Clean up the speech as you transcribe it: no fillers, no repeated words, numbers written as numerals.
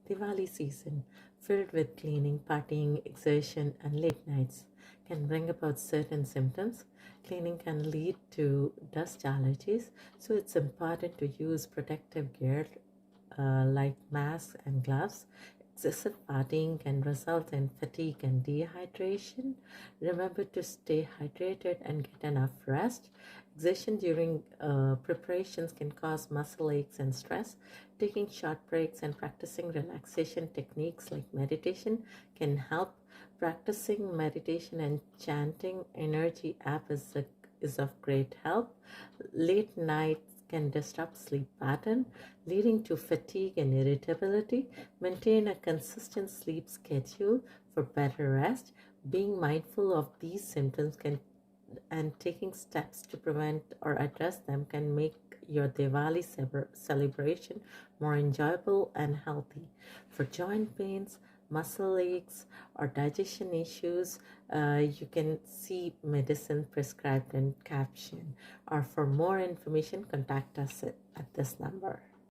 Diwali season, filled with cleaning, partying, exertion, and late nights, can bring about certain symptoms. Cleaning can lead to dust allergies, so it's important to use protective gear like masks and gloves. Excessive partying can result in fatigue and dehydration. Remember to stay hydrated and get enough rest. Exertion during preparations can cause muscle aches and stress. Taking short breaks and practicing relaxation techniques like meditation can help. Practicing meditation and chanting energy app is of great help. Late nights can disrupt sleep pattern, leading to fatigue and irritability. Maintain a consistent sleep schedule for better rest. Being mindful of these symptoms and taking steps to prevent or address them can make your Diwali celebration more enjoyable and healthy. For joint pains, muscle aches, or digestion issues, you can see medicine prescribed in caption. Or for more information, contact us at this number.